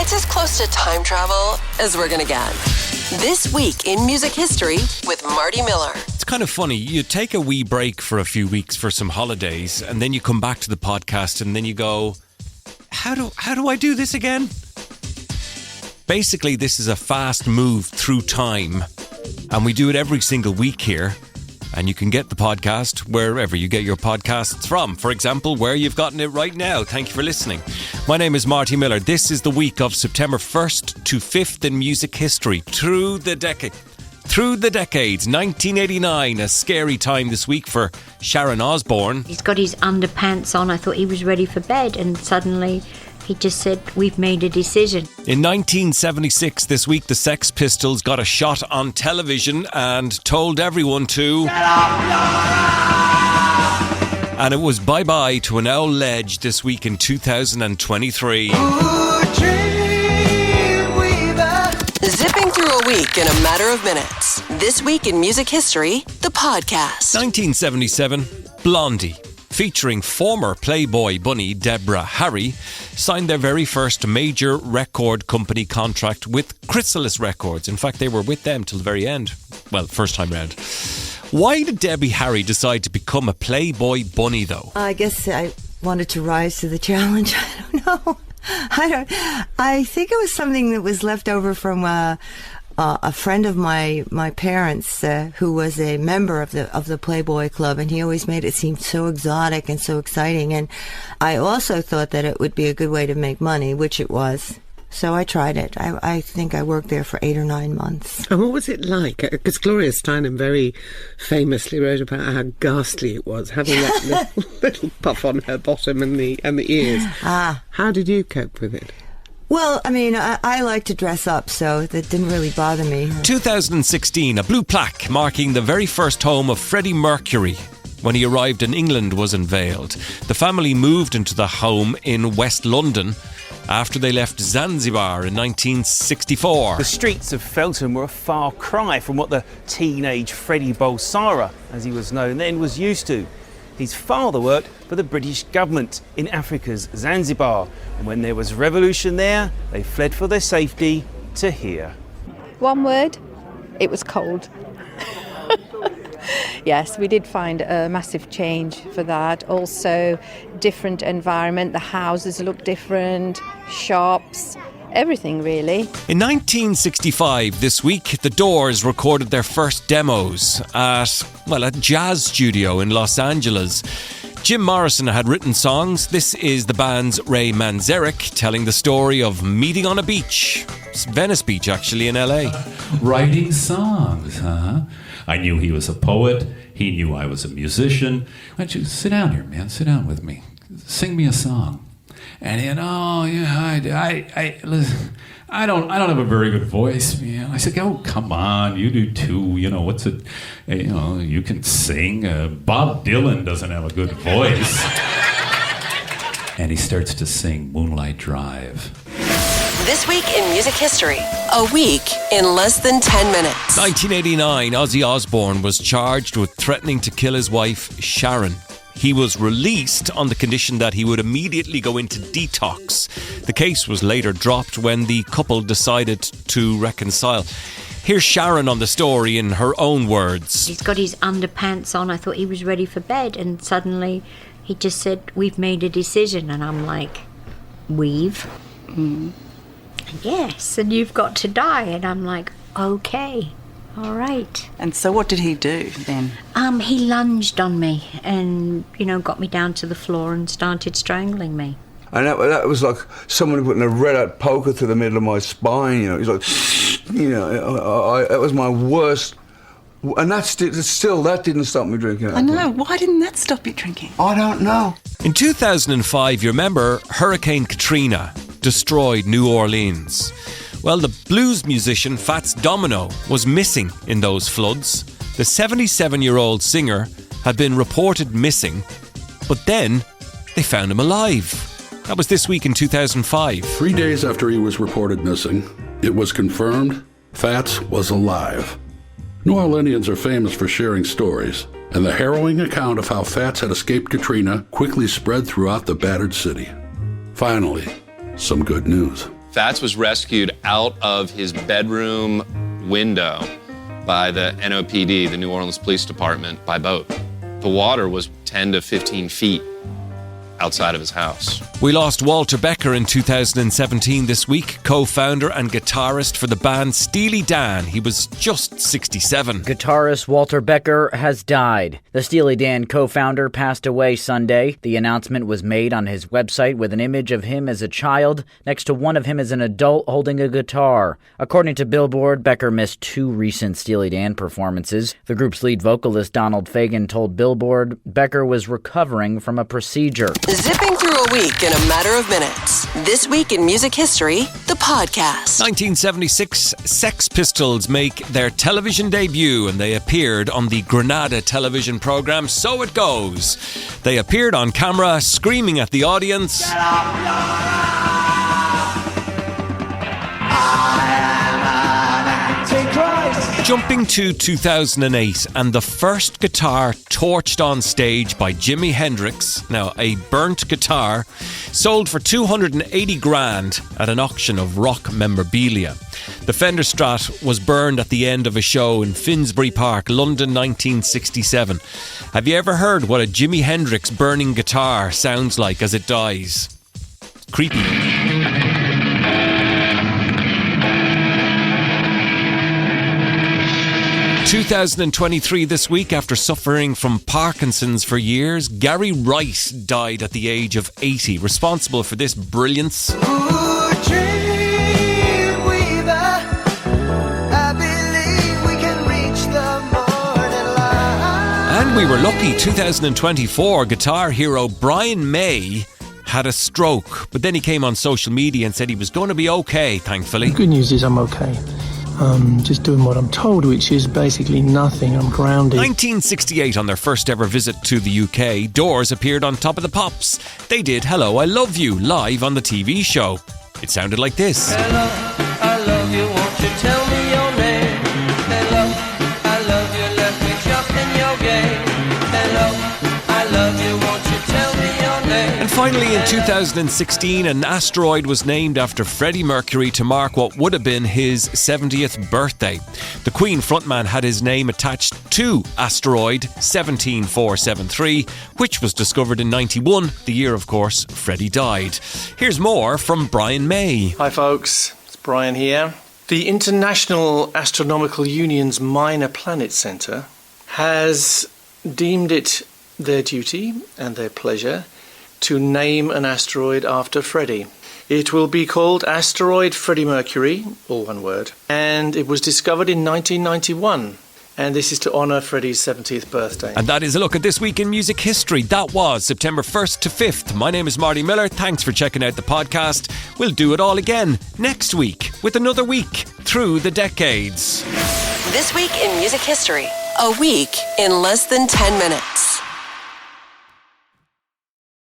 It's as close to time travel as we're gonna get. This Week in Music History with Marty Miller. It's kind of funny. You take a wee break for a few weeks for some holidays, and then you come back to the podcast, and then you go, how do I do this again? Basically, this is a fast move through time, and we do it every single week here. And you can get the podcast wherever you get your podcasts from. For example, where you've gotten it right now. Thank you for listening. My name is Marty Miller. This is the week of September 1st to 5th in music history. Through the decades. 1989, a scary time this week for Sharon Osbourne. He's got his underpants on. I thought he was ready for bed, and suddenly he just said, "We've made a decision." In 1976, this week, the Sex Pistols got a shot on television and told everyone to... Get up! And it was bye-bye to an old ledge this week in 2023. Zipping through a week in a matter of minutes. This Week in Music History, the podcast. 1977, Blondie, featuring former Playboy Bunny Deborah Harry, signed their very first major record company contract with Chrysalis Records. In fact, they were with them till the very end. Well, first time round. Why did Debbie Harry decide to become a Playboy Bunny, though? I guess I wanted to rise to the challenge. I don't know. I think it was something that was left over from a friend of my parents who was a member of the Playboy Club, and he always made it seem so exotic and so exciting. And I also thought that it would be a good way to make money, which it was. So I tried it. I think I worked there for 8 or 9 months. And what was it like? Because Gloria Steinem very famously wrote about how ghastly it was, having that little puff on her bottom and the ears. How did you cope with it? Well, I mean, I like to dress up, so that didn't really bother me. 2016, a blue plaque marking the very first home of Freddie Mercury when he arrived in England was unveiled. The family moved into the home in West London after they left Zanzibar in 1964. The streets of Feltham were a far cry from what the teenage Freddie Bolsara, as he was known then, was used to. His father worked for the British government in Africa's Zanzibar, and when there was revolution there, they fled for their safety to here. One word, it was cold. Yes, we did find a massive change for that. Also, different environment, the houses look different, shops, everything really. In 1965, this week, the Doors recorded their first demos at a jazz studio in Los Angeles. Jim Morrison had written songs. This is the band's Ray Manzarek telling the story of meeting on a beach. It's Venice Beach, actually, in LA. Writing songs, huh? I knew he was a poet. He knew I was a musician. Why don't you sit down here, man? Sit down with me. Sing me a song. And he had, listen, I don't have a very good voice, man. I said, oh, come on, you do too. You know, what's it? You know, you can sing. Bob Dylan doesn't have a good voice. And he starts to sing Moonlight Drive. This Week in Music History, a week in less than 10 minutes. 1989, Ozzy Osbourne was charged with threatening to kill his wife, Sharon. He was released on the condition that he would immediately go into detox. The case was later dropped when the couple decided to reconcile. Here's Sharon on the story in her own words. He's got his underpants on. I thought he was ready for bed, and suddenly he just said, "We've made a decision." And I'm like, "We've?" "Yes, and you've got to die." And I'm like, "Okay, all right." And so what did he do then? He lunged on me and, got me down to the floor and started strangling me. And that was like someone putting a red-hot poker through the middle of my spine, It was like, it was my worst. And that didn't stop me drinking. I know. Why didn't that stop you drinking? I don't know. In 2005, you remember Hurricane Katrina destroyed New Orleans. Well, the blues musician Fats Domino was missing in those floods. The 77-year-old singer had been reported missing, but then they found him alive. That was this week in 2005. 3 days after he was reported missing, it was confirmed Fats was alive. New Orleanians are famous for sharing stories, and the harrowing account of how Fats had escaped Katrina quickly spread throughout the battered city. Finally, some good news. Fats was rescued out of his bedroom window by the NOPD, the New Orleans Police Department, by boat. The water was 10 to 15 feet outside of his house. We lost Walter Becker in 2017 this week, co-founder and guitarist for the band Steely Dan. He was just 67. Guitarist Walter Becker has died. The Steely Dan co-founder passed away Sunday. The announcement was made on his website with an image of him as a child next to one of him as an adult holding a guitar. According to Billboard, Becker missed 2 recent Steely Dan performances. The group's lead vocalist Donald Fagen told Billboard Becker was recovering from a procedure. Zipping through a week in a matter of minutes. This week in music history, the podcast. 1976, Sex Pistols make their television debut and they appeared on the Granada television program So It Goes. They appeared on camera screaming at the audience. Jumping to 2008 and the first guitar torched on stage by Jimi Hendrix, now a burnt guitar, sold for 280 grand at an auction of rock memorabilia. The Fender Strat was burned at the end of a show in Finsbury Park, London 1967. Have you ever heard what a Jimi Hendrix burning guitar sounds like as it dies? Creepy. 2023 this week, after suffering from Parkinson's for years, Gary Wright died at the age of 80, responsible for this brilliance. And we were lucky, 2024 guitar hero Brian May had a stroke, but then he came on social media and said he was going to be okay, thankfully. The good news is I'm okay. Just doing what I'm told, which is basically nothing. I'm grounded. 1968, on their first ever visit to the UK, Doors appeared on Top of the Pops. They did Hello, I Love You live on the TV show. It sounded like this. Hello, I love you, won't you tell me your name? Hello, I love you, left me trapped in your game. Hello, I love you, won't you tell me your name? And finally, in 2016, an asteroid was named after Freddie Mercury to mark what would have been his 70th birthday. The Queen frontman had his name attached to asteroid 17473, which was discovered in 91, the year, of course, Freddie died. Here's more from Brian May. Hi folks, it's Brian here. The International Astronomical Union's Minor Planet Centre has deemed it their duty and their pleasure to name an asteroid after Freddie. It will be called Asteroid Freddie Mercury, all one word, and it was discovered in 1991. And this is to honour Freddie's 70th birthday. And that is a look at this week in music history. That was September 1st to 5th. My name is Marty Miller. Thanks for checking out the podcast. We'll do it all again next week with another week through the decades. This week in music history, a week in less than 10 minutes.